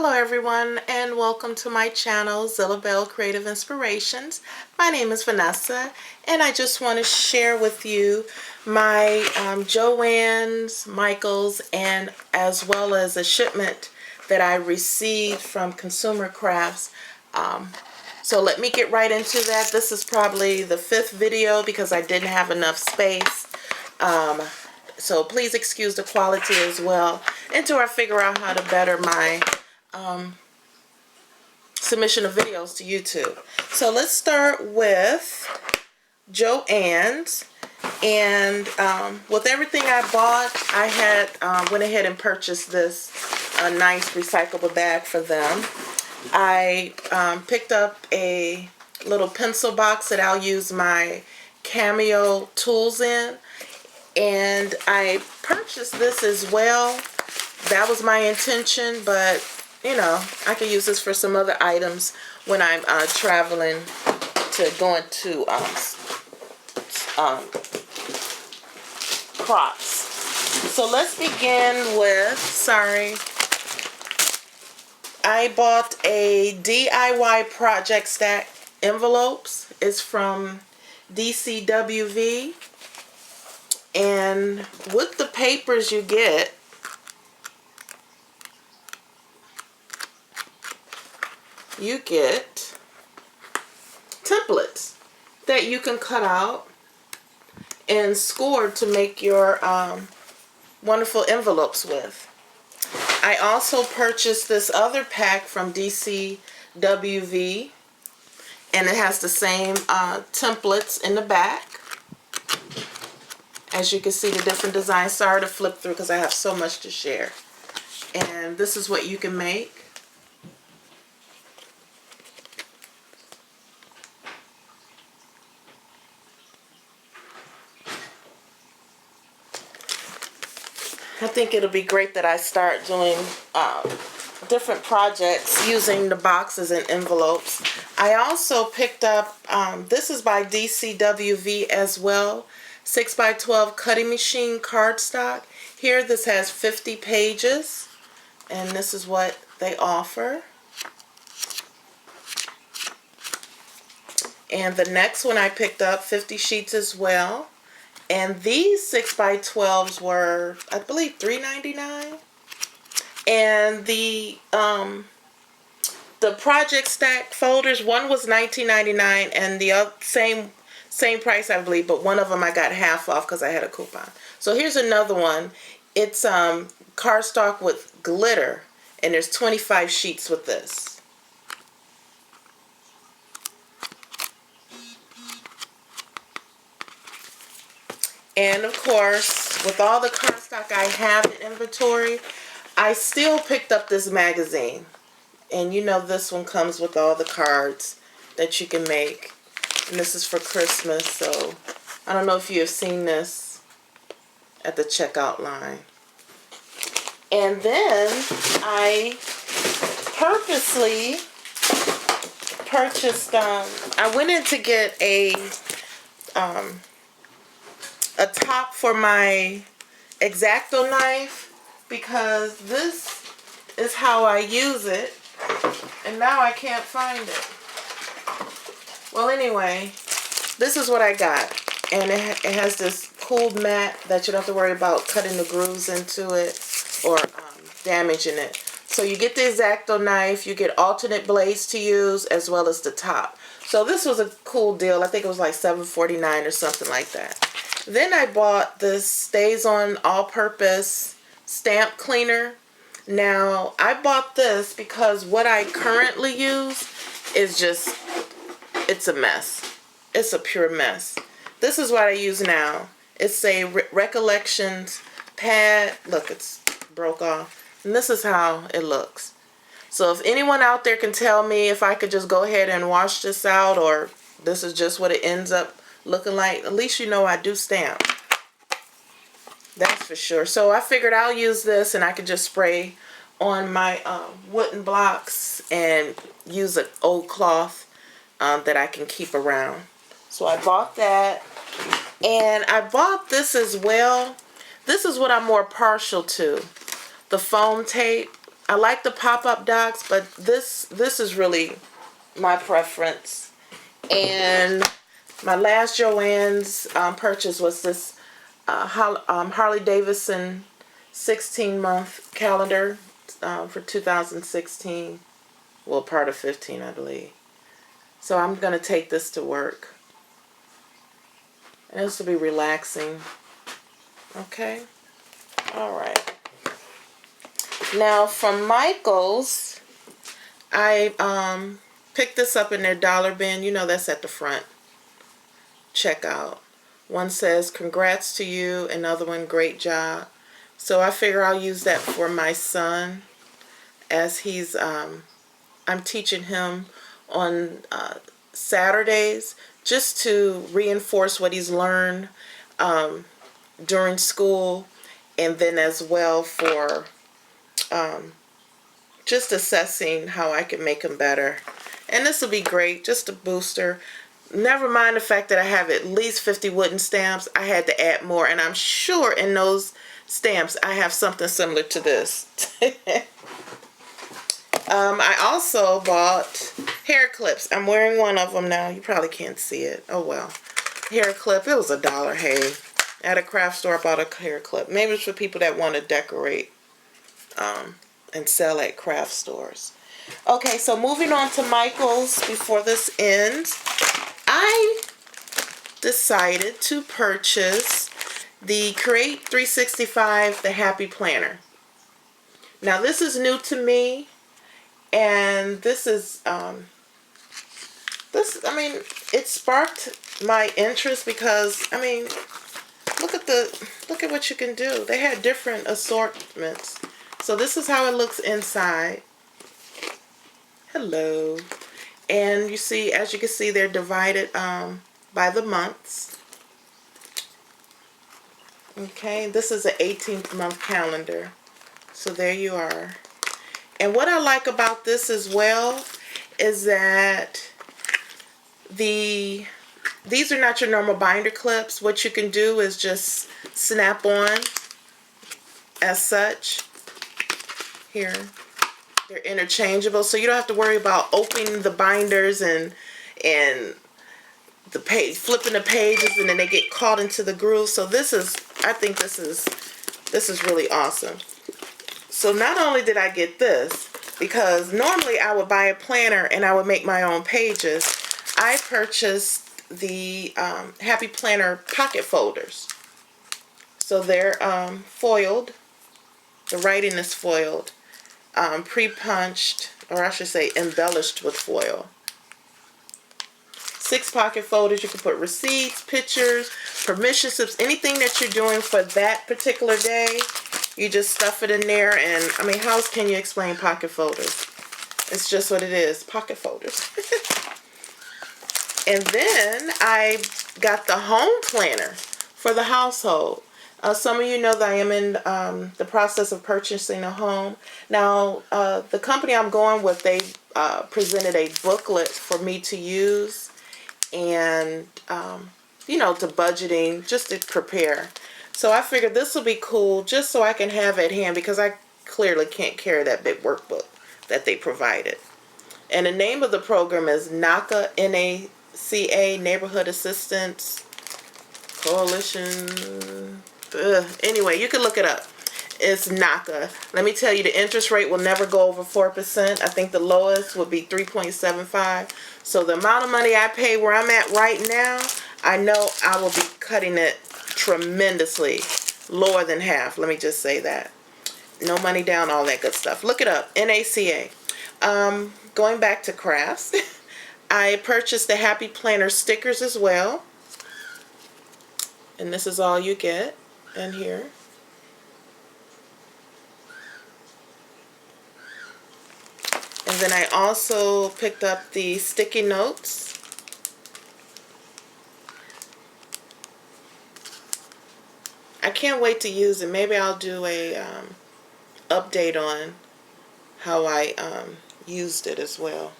Hello everyone and welcome to my channel ZillaBelleCreative Inspirations. My name is Vanessa and I just want to share with you my Joann's, Michael's, and as well as a shipment that I received from Consumer Crafts. So let me get right into that. This is probably the 5th video because I didn't have enough space. So please excuse the quality as well until I figure out how to better my submission of videos to YouTube. So let's start with Joann's, and with everything I bought, I had went ahead and purchased this nice recyclable bag for them. I picked up a little pencil box that I'll use my Cameo tools in, and I purchased this as well. That was my intention, but you know, I could use this for some other items when I'm traveling to going to crops. So let's begin with, I bought a DIY project stack envelopes. It's from DCWV, and with the papers you get, templates that you can cut out and score to make your wonderful envelopes with. I also purchased this other pack from DCWV, and it has the same templates in the back. As you can see, the different designs. Sorry to flip through because I have so much to share. And this is what you can make. I think it'll be great that I start doing different projects using the boxes and envelopes. I also picked up, this is by DCWV as well, 6x12 cutting machine cardstock. Here this has 50 pages, and this is what they offer. And the next one I picked up, 50 sheets as well. And these 6x12s were, I believe, $3.99. And the project stack folders, one was $19.99, and the other, same price, I believe, but one of them I got half off because I had a coupon. So here's another one. It's cardstock with glitter, and there's 25 sheets with this. And of course, with all the cardstock I have in inventory, I still picked up this magazine. And you know this one comes with all the cards that you can make. And this is for Christmas, so I don't know if you have seen this at the checkout line. And then I purposely purchased, I went in to get a top for my X-Acto knife because this is how I use it, and now I can't find it. Well, anyway, this is what I got, and it has this cool mat that you don't have to worry about cutting the grooves into it or damaging it. So you get the X-Acto knife, you get alternate blades to use as well as the top. So this was a cool deal. I think it was like $7.49 or something like that. Then I bought this Stays On All-Purpose Stamp Cleaner. Now, I bought this because what I currently use is just, it's a mess. It's a pure mess. This is what I use now. It's a Recollections pad. Look, it's broke off. And this is how it looks. So if anyone out there can tell me if I could just go ahead and wash this out, or this is just what it ends up looking like, at least you know I do stamp. That's for sure. So I figured I'll use this, and I could just spray on my wooden blocks and use an old cloth that I can keep around. So I bought that, and I bought this as well. This is what I'm more partial to, the foam tape. I like the pop-up docs, but this is really my preference. And my last Joann's purchase was this Harley Davidson 16-month calendar for 2016. Well, part of 15, I believe. So I'm going to take this to work. And this will be relaxing. Okay. All right. Now from Michael's, I picked this up in their dollar bin. You know, that's at the front checkout. One says, "Congrats to you." Another one, "Great job." So I figure I'll use that for my son, as he's, I'm teaching him on Saturdays, just to reinforce what he's learned during school, and then as well for just assessing how I can make him better. And this will be great, just a booster. Never mind the fact that I have at least 50 wooden stamps. I had to add more, and I'm sure in those stamps I have something similar to this. I also bought hair clips. I'm wearing one of them now. You probably can't see it. Oh well. Hair clip. It was $1. Hey, at a craft store I bought a hair clip. Maybe it's for people that want to decorate and sell at craft stores. Okay, so moving on to Michael's before this ends. I decided to purchase the Create 365, the Happy Planner. Now this is new to me, and this is I mean, it sparked my interest because, I mean, look at what you can do. They had different assortments. So this is how it looks inside. Hello. And you see, as you can see, they're divided by the months. Okay, this is an 18th month calendar. So there you are. And what I like about this as well is that these are not your normal binder clips. What you can do is just snap on as such. Here. They're interchangeable, so you don't have to worry about opening the binders and the page, flipping the pages, and then they get caught into the groove. So this is, I think this is really awesome. So not only did I get this, because normally I would buy a planner and I would make my own pages, I purchased the Happy Planner pocket folders. So they're foiled. The writing is foiled. Pre-punched, or I should say embellished with foil. 6 pocket folders. You can put receipts, pictures, permission slips, anything that you're doing for that particular day. You just stuff it in there, and I mean, how else can you explain pocket folders? It's just what it is, pocket folders. And then I got the home planner for the household. Some of you know that I am in the process of purchasing a home. Now, the company I'm going with, they presented a booklet for me to use, and, you know, to budgeting, just to prepare. So I figured this will be cool just so I can have at hand, because I clearly can't carry that big workbook that they provided. And the name of the program is NACA, N-A-C-A, Neighborhood Assistance Coalition. Anyway, you can look it up. It's NACA. Let me tell you, the interest rate will never go over 4%. I think the lowest would be 3.75. So the amount of money I pay where I'm at right now, I know I will be cutting it tremendously, lower than half. Let me just say that. No money down, all that good stuff. Look it up, NACA. Going back to crafts, I purchased the Happy Planner stickers as well. And this is all you get in here. And then I also picked up the sticky notes. I can't wait to use it. Maybe I'll do a update on how I used it as well.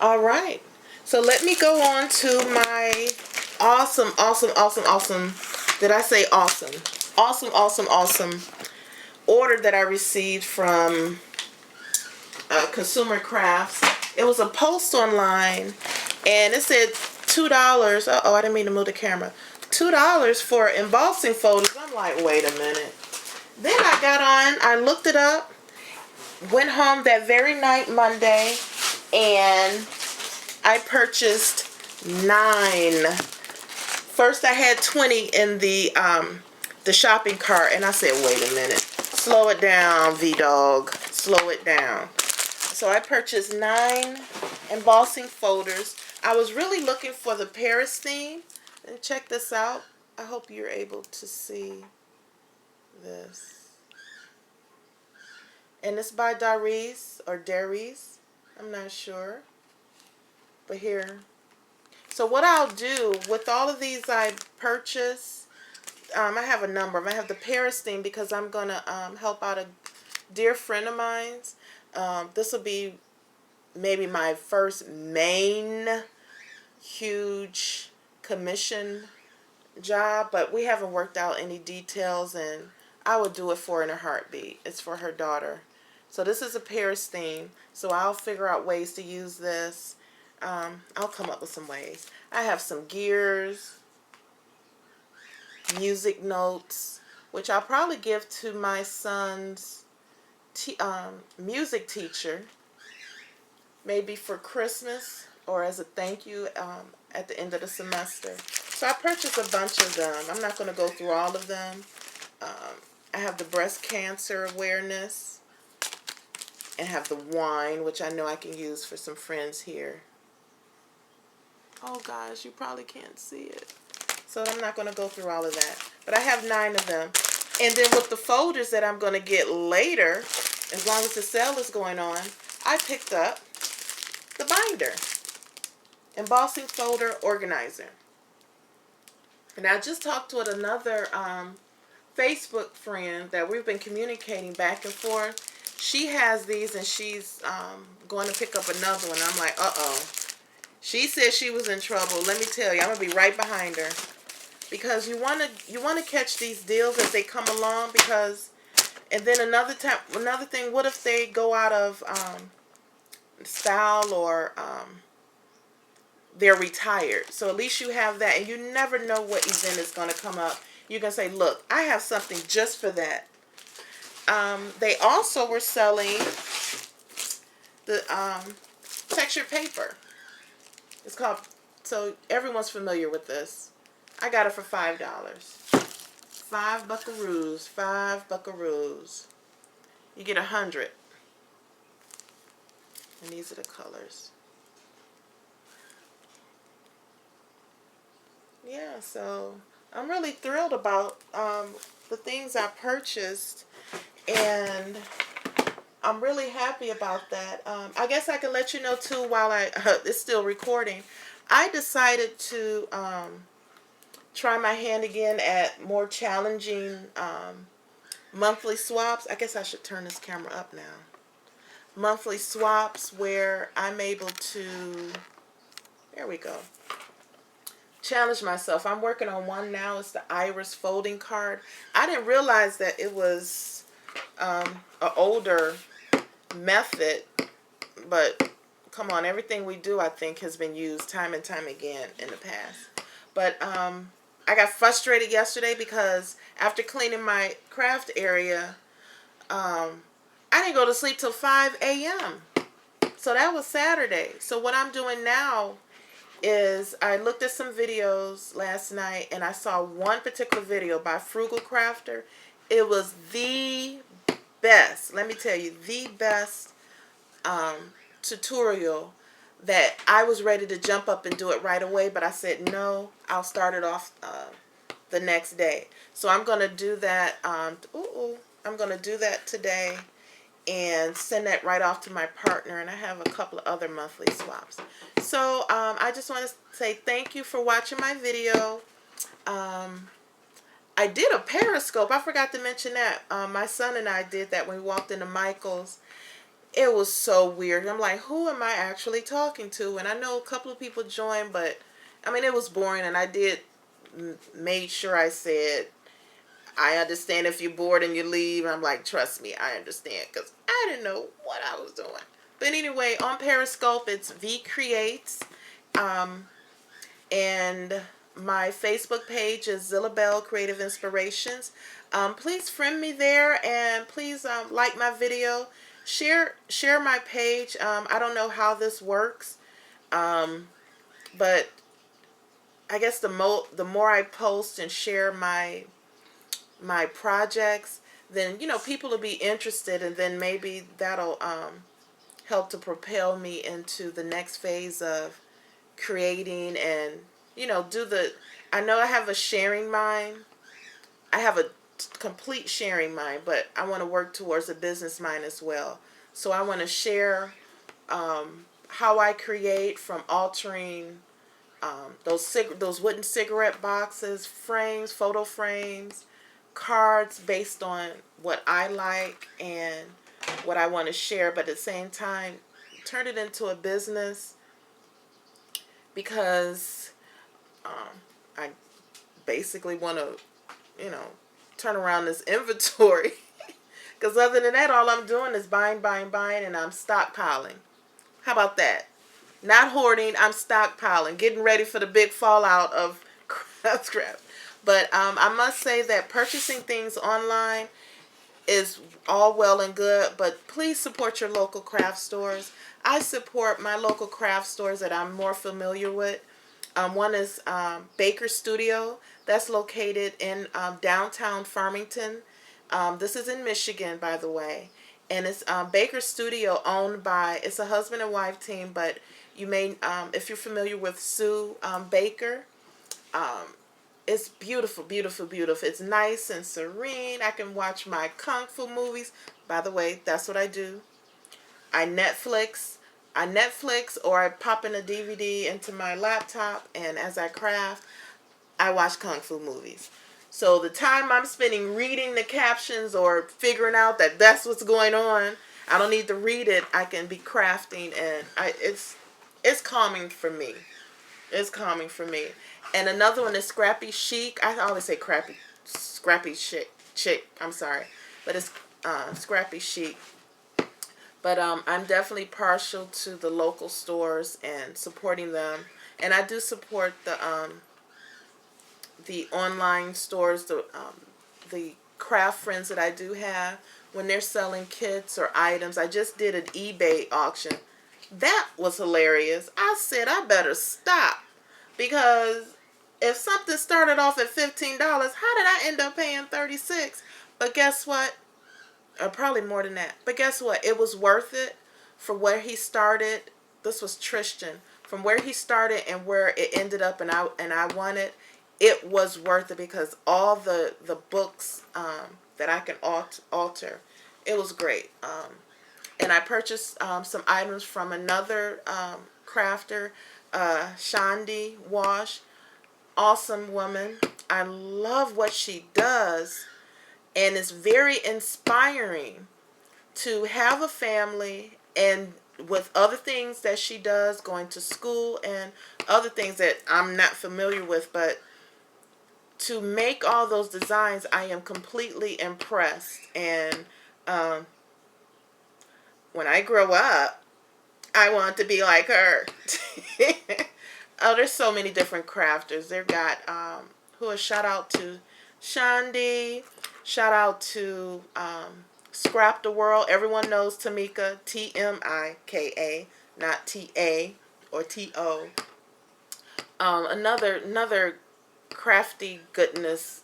Alright, so let me go on to my awesome, did I say awesome? Awesome order that I received from Consumer Crafts. It was a post online, and it said $2. Uh-oh, I didn't mean to move the camera. $2 for embossing folders. I'm like, wait a minute. Then I got on, I looked it up, went home that very night, Monday, and I purchased 9. First I had 20 in the shopping cart, and I said, wait a minute. Slow it down, V-Dog. Slow it down. So I purchased 9 embossing folders. I was really looking for the Paris theme. And check this out. I hope you're able to see this. And it's by Darice or Darice. I'm not sure. But here. So what I'll do with all of these I purchased, I have a number. I have the Paris theme because I'm going to help out a dear friend of mine's. This will be maybe my first main huge commission job, but we haven't worked out any details, and I would do it for her in a heartbeat. It's for her daughter. So this is a Paris theme, so I'll figure out ways to use this. I'll come up with some ways. I have some gears, music notes, which I'll probably give to my son's music teacher, maybe for Christmas or as a thank you at the end of the semester. So I purchased a bunch of them. I'm not going to go through all of them. I have the breast cancer awareness, and have the wine, which I know I can use for some friends here. Oh gosh, you probably can't see it. So I'm not going to go through all of that. But I have 9 of them. And then with the folders that I'm going to get later, as long as the sale is going on, I picked up the binder. Embossing folder organizer. And I just talked with another Facebook friend that we've been communicating back and forth. She has these, and she's going to pick up another one. I'm like, uh-oh. She said she was in trouble. Let me tell you, I'm going to be right behind her. Because you want to catch these deals as they come along, because, and then another thing, what if they go out of style, or they're retired? So at least you have that, and you never know what event is going to come up. You can say, look, I have something just for that. They also were selling the textured paper. It's called, so everyone's familiar with this. I got it for $5. 5 buckaroos. 5 buckaroos. You get 100. And these are the colors. Yeah, so I'm really thrilled about the things I purchased, and I'm really happy about that. I guess I can let you know too while it's still recording. I decided to try my hand again at more challenging monthly swaps. I guess I should turn this camera up now. Monthly swaps where I'm able to, there we go, challenge myself. I'm working on one now. It's the Iris folding card. I didn't realize that it was an older method, but come on, everything we do, I think, has been used time and time again in the past. But I got frustrated yesterday because after cleaning my craft area, I didn't go to sleep till 5 a.m. So that was Saturday. So what I'm doing now is I looked at some videos last night, and I saw one particular video by Frugal Crafter. It was the best, let me tell you, the best tutorial that I was ready to jump up and do it right away, but I said no, I'll start it off the next day. So I'm going to do that. I'm going to do that today and send that right off to my partner, and I have a couple of other monthly swaps. So I just want to say thank you for watching my video. I did a Periscope. I forgot to mention that. My son and I did that when we walked into Michael's. It was so weird. I'm like, who am I actually talking to? And I know a couple of people joined, but I mean, it was boring, and I made sure I said I understand if you're bored and you leave. I'm like, trust me, I understand, because I didn't know what I was doing. But anyway, on Periscope, it's VCreates. And my Facebook page is ZillaBelleCreative Inspirations. Please friend me there, and please like my video. Share my page. I don't know how this works, but I guess the more I post and share my projects, then people will be interested, and then maybe that'll help to propel me into the next phase of creating, and I know I have a sharing mind. I have a complete sharing mind, but I want to work towards a business mind as well. So I want to share how I create, from altering those wooden cigarette boxes, frames, photo frames, cards, based on what I like and what I want to share, but at the same time turn it into a business, because I basically want to turn around this inventory, because other than that, all I'm doing is buying, and I'm stockpiling. How about that? Not hoarding, I'm stockpiling, getting ready for the big fallout of craft. But I must say that purchasing things online is all well and good, but please support your local craft stores. I support my local craft stores that I'm more familiar with. One is Baker Studio. That's located in downtown Farmington. This is in Michigan, by the way. And it's Baker Studio, owned by, it's a husband and wife team, but you may, if you're familiar with Sue Baker, it's beautiful, beautiful, beautiful. It's nice and serene. I can watch my kung fu movies. By the way, that's what I do. I Netflix, or I pop in a DVD into my laptop, and as I craft, I watch kung fu movies. So the time I'm spending reading the captions or figuring out that that's what's going on, I don't need to read it. I can be crafting, and it's calming for me. It's calming for me. And another one is Scrappy Chic. I always say Scrappy Chic. I'm sorry, but it's Scrappy Chic. But I'm definitely partial to the local stores and supporting them. And I do support the online stores, the craft friends that I do have, when they're selling kits or items. I just did an eBay auction. That was hilarious. I said I better stop, because if something started off at $15, how did I end up paying $36? But guess what? Or probably more than that. But guess what? It was worth it for where he started. This was Tristan. From where he started and where it ended up, and I won it. It was worth it, because all the books that I can alter. It was great. And I purchased some items from another crafter, Shandi Wash. Awesome woman. I love what she does. And it's very inspiring to have a family, and with other things that she does, going to school and other things that I'm not familiar with, but to make all those designs, I am completely impressed. And when I grow up, I want to be like her. Oh, there's so many different crafters. They've got, shout out to Shandi. Shout out to Scrap the World. Everyone knows Tamika, T-M-I-K-A, not T-A or T-O. Another crafty goodness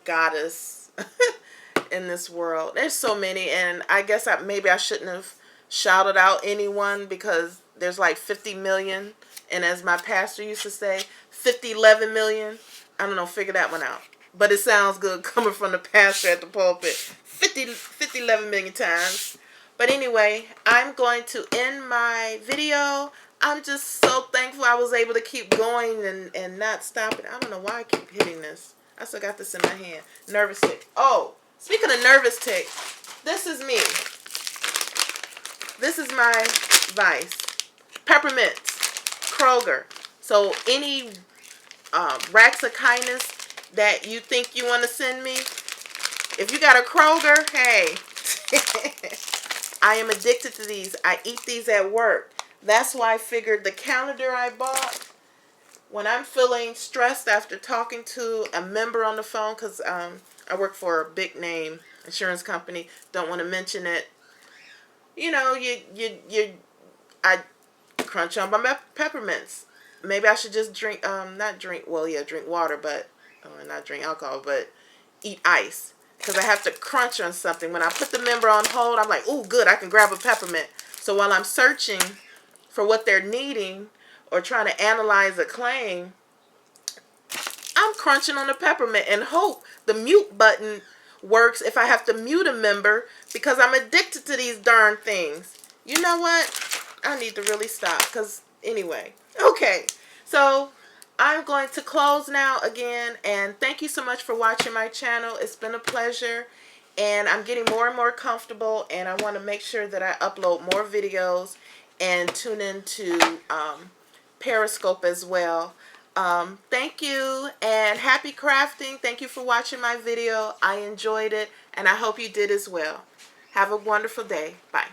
goddess in this world. There's so many, and I guess maybe I shouldn't have shouted out anyone, because there's like 50 million, and as my pastor used to say, 11 million. I don't know, figure that one out. But it sounds good coming from the pastor at the pulpit. 11 million times. But anyway, I'm going to end my video. I'm just so thankful I was able to keep going and not stopping. I don't know why I keep hitting this. I still got this in my hand. Nervous tick. Oh, speaking of nervous tick, this is me. This is my vice. Peppermints. Kroger. So any racks of kindness that you think you want to send me, If you got a Kroger, hey. I am addicted to these. I eat these at work. That's why I figured the calendar I bought, when I'm feeling stressed after talking to a member on the phone, because I work for a big name insurance company, don't want to mention it. You know, I crunch on my peppermints. Maybe I should just drink, not drink, well, yeah, drink water, but not drink alcohol, but eat ice. Because I have to crunch on something. When I put the member on hold, I'm like, ooh, good, I can grab a peppermint. So while I'm searching for what they're needing or trying to analyze a claim, I'm crunching on a peppermint and hope the mute button works if I have to mute a member, because I'm addicted to these darn things. You know what? I need to really stop, because anyway. Okay, so I'm going to close now again, and thank you so much for watching my channel. It's been a pleasure, and I'm getting more and more comfortable, and I want to make sure that I upload more videos and tune into Periscope as well. Thank you, and happy crafting. Thank you for watching my video. I enjoyed it, and I hope you did as well. Have a wonderful day. Bye.